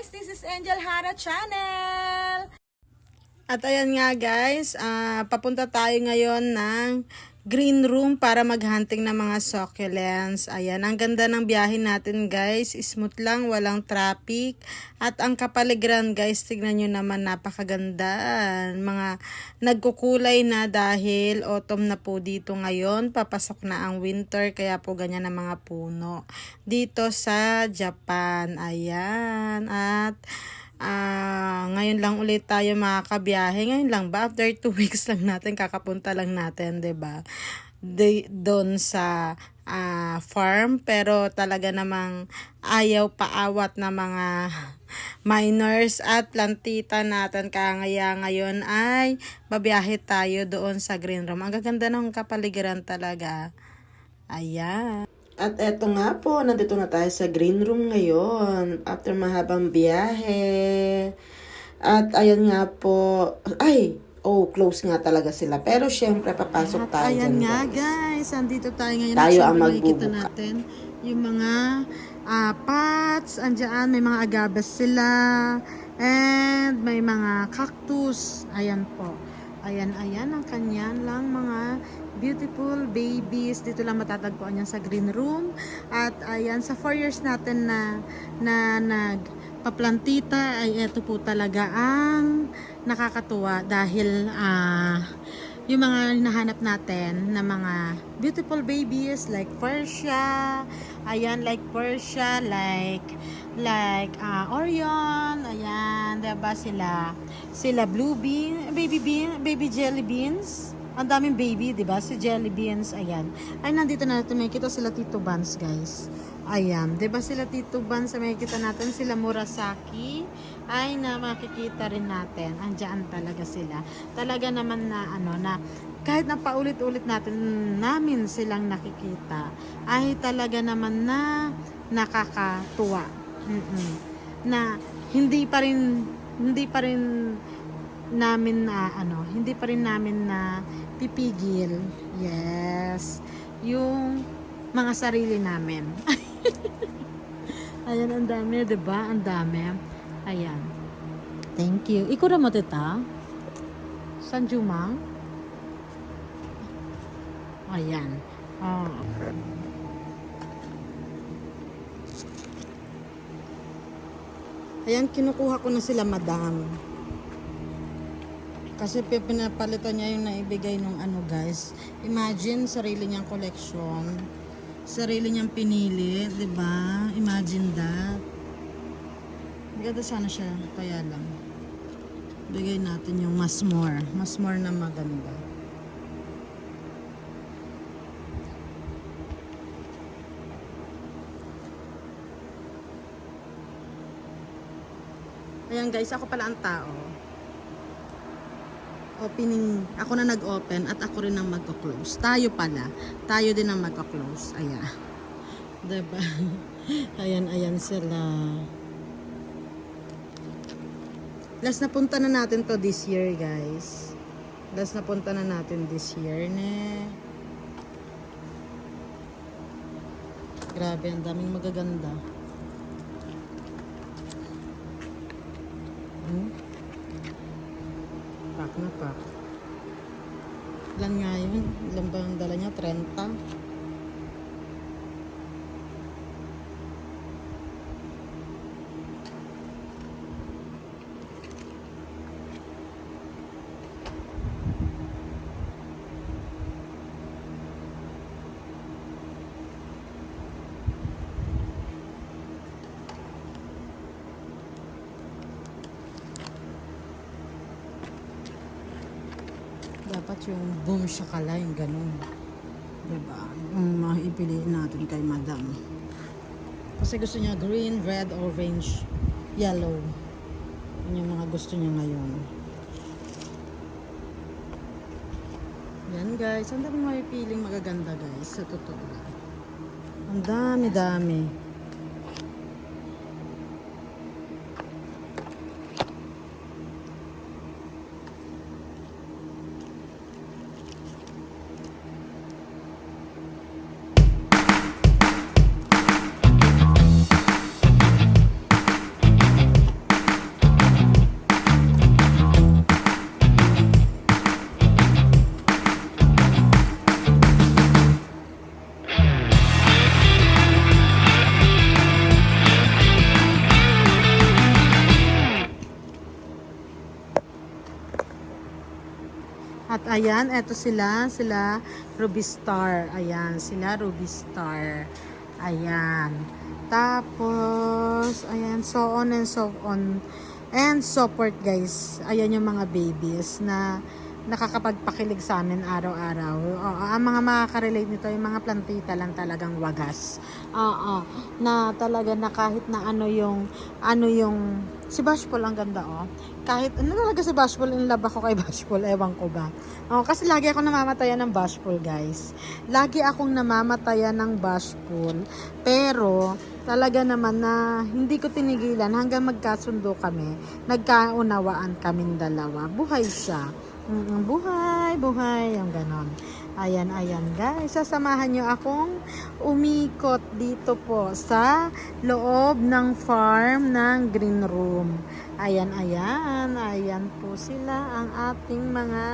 guys! This is Angel Hara Channel! At ayan nga guys, papunta tayo ngayon ng green room para maghunting ng mga succulents. Ayan, ang ganda ng biyahe natin guys. Smooth lang, walang traffic. At ang kapaligiran guys, tignan nyo naman, napakaganda. Mga nagkukulay na dahil autumn na po dito ngayon. Papasok na ang winter, kaya po ganyan ang mga puno. Dito sa Japan. Ayan, at ngayon lang ulit tayo makakabiyahe. Ngayon lang ba? After 2 weeks lang natin, kakapunta lang natin, 'di ba? Doon sa farm, pero talaga namang ayaw paawat na mga miners at plantita natin. Kaya ngayon ay babiyahe tayo doon sa green room. Ang gaganda ng kapaligiran talaga. Ayan. At eto nga po, nandito na tayo sa green room ngayon after mahabang biyahe. At ayun nga po, close nga talaga sila. Pero syempre, papasok tayo ayan dyan, nga guys. andito tayo ngayon. Tayo ang makikita magbubuka. natin yung mga pots. Andiyan, may mga agabes sila. And may mga cactus. Ayan po. Ayan ang kanyan lang mga beautiful babies. Dito lang matatagpuan yan sa green room. At ayan, sa 4 years natin na nagpaplantita, ay eto po talaga ang nakakatuwa dahil yung mga hinahanap natin na mga beautiful babies like Persia, ayan, like Persia, like Orion, ayan, diba sila blue bean, baby jelly beans. Ang daming baby, di ba? Si jelly beans, ayan. Ay, nandito na natin, may kita sila Tito Buns, guys. Ayan, di ba sila Tito Buns, may kita natin sila Murasaki. Ay, na makikita rin natin. Andiyan talaga sila. Talaga naman na kahit na paulit-ulit namin silang nakikita, ay talaga naman na nakakatuwa. Na hindi pa rin namin na pipigil. Yes. Yung mga sarili namin. Ayan, ang dami, 'di ba? Ang dami. Ayan. Thank you. Ikura mo tita. Sanjumang. Ayan. Oh. Ayan, kinukuha ko na sila, madam. Kasi pinapalitan niya yung naibigay nung guys. Imagine, sarili niyang collection. Sarili niyang pinili, 'di ba? Imagine that. Maganda sana siya, kaya lang. Bigay natin yung mas more na maganda. Ayan guys, ako pala ang tao. Opening, ako na nag-open at ako rin ang magko-close. Tayo din ang magko-close. Ayan. Diba? Ayan sila. Last na punta na natin to this year, guys. Last na punta na natin this year, ne. Grabe, ang daming magaganda. Pack na pack. Ilan nga yun? Ilan ba ang dala niya? 30? Dapat yung boom shakala, yung ganun. Diba? Yung maipiliin natin kay madam. Kasi gusto niya green, red, orange, yellow. Yun yung mga gusto niya ngayon. Yan guys. Ang dami maipiling magaganda guys. Sa totoo lang. Ang dami. At ayan, eto sila Ruby Star. Ayan, sila Ruby Star. Ayan. Tapos, ayan, so on and so on. And so forth, guys. Ayan yung mga babies na nakakapagpakilig sa amin araw-araw. Oo, ang mga makaka-relate nito, yung mga plantita lang talagang wagas. Oo, na talaga na kahit na ano yung, si Bashful ang ganda, oh. Kahit, ano talaga si Bashful, in love ako kay Bashful, ewan ko ba. Oh, kasi lagi ako namamatayan ng Bashful, guys. Lagi akong namamatayan ng Bashful. Pero, talaga naman na hindi ko tinigilan hanggang magkasundo kami. Nagkaunawaan kaming dalawa. Buhay siya. Buhay, yung ganon. Ayan, guys. Sasamahan nyo akong umikot dito po sa loob ng farm ng Green Room. Ayan po sila ang ating mga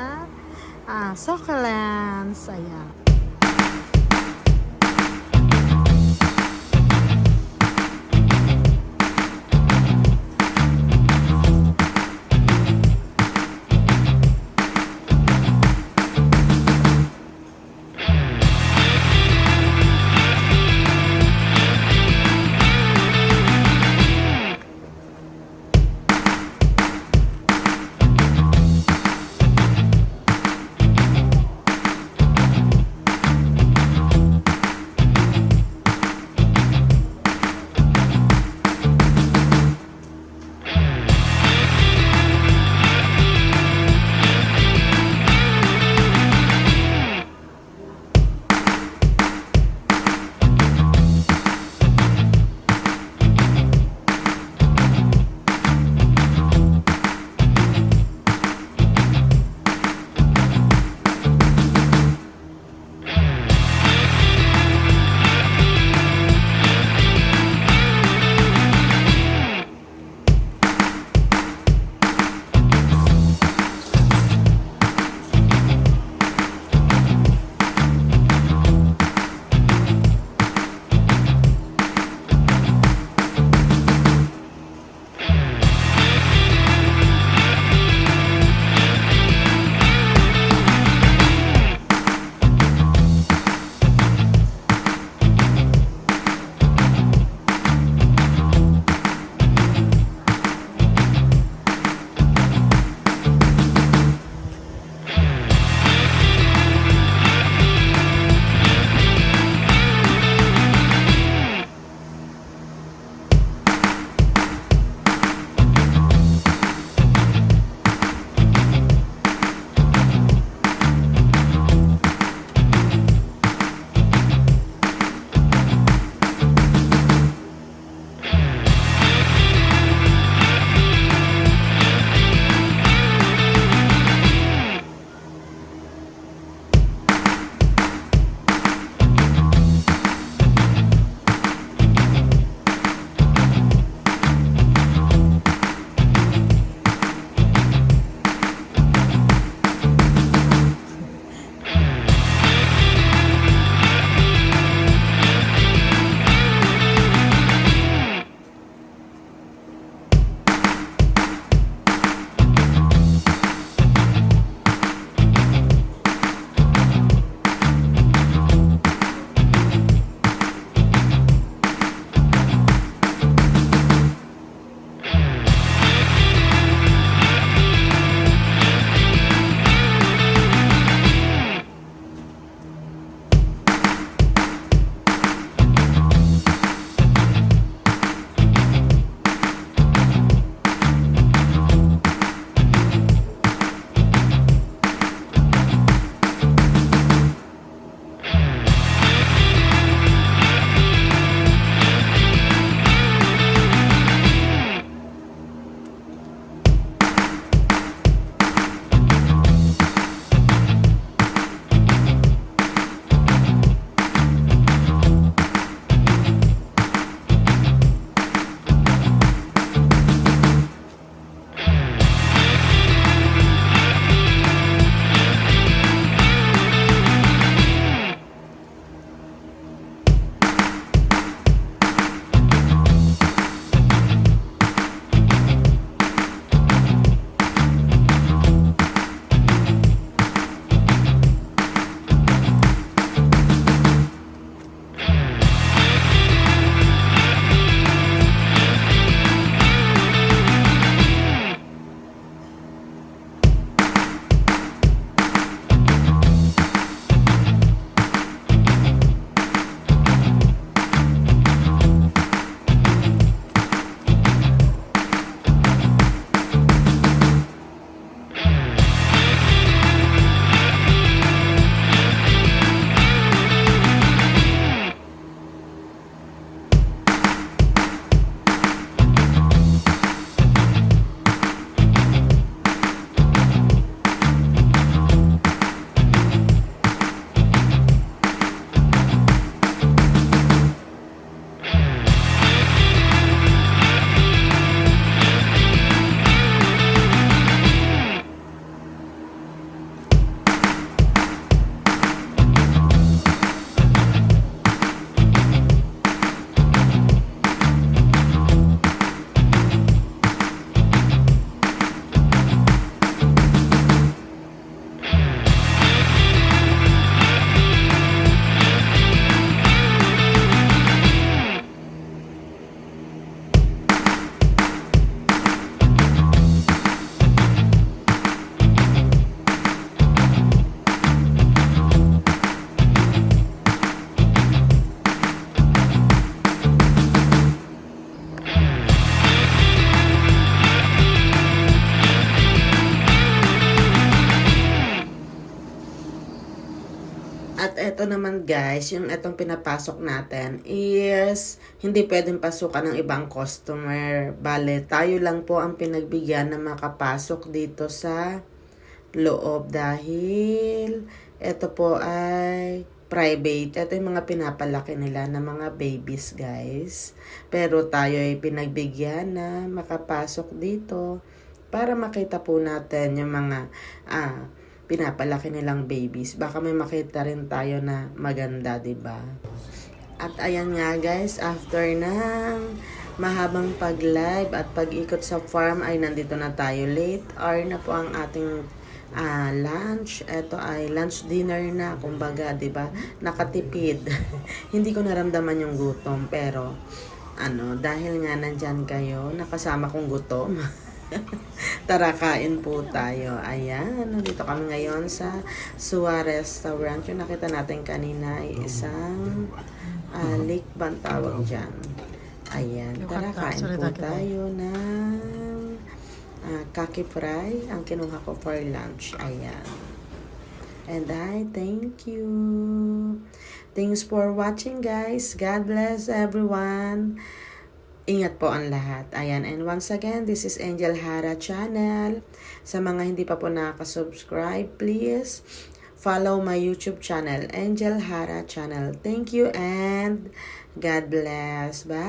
succulents. Ayan. Ito naman guys, yung itong pinapasok natin is hindi pwedeng pasukan ng ibang customer. Bale, tayo lang po ang pinagbigyan na makapasok dito sa loob dahil ito po ay private. Ito yung mga pinapalaki nila na mga babies guys. Pero tayo ay pinagbigyan na makapasok dito para makita po natin yung mga pinapalaki nilang babies. Baka may makita rin tayo na maganda, 'di ba? At ayan nga guys, after ng mahabang pag-live at pag-ikot sa farm ay nandito na tayo. Late hour na po ang ating lunch. Ito ay lunch dinner na, kumbaga, 'di ba? Nakatipid. Hindi ko naramdaman yung gutom, pero dahil nga nandyan kayo, nakasama kong gutom. Tara, kain po tayo. Ayan, nandito kami ngayon sa Suwa Restaurant. Yung nakita natin kanina ay isang lake bang tawag dyan. Ayan, tara, kain po tayo ng kaki fry. Ang kinuha ko for lunch. Ayan. And I thank you. Thanks for watching guys. God bless everyone. Ingat po ang lahat. Ayan. And once again, this is Angel Hara Channel. Sa mga hindi pa po nakasubscribe, please follow my YouTube channel, Angel Hara Channel. Thank you and God bless. Bye!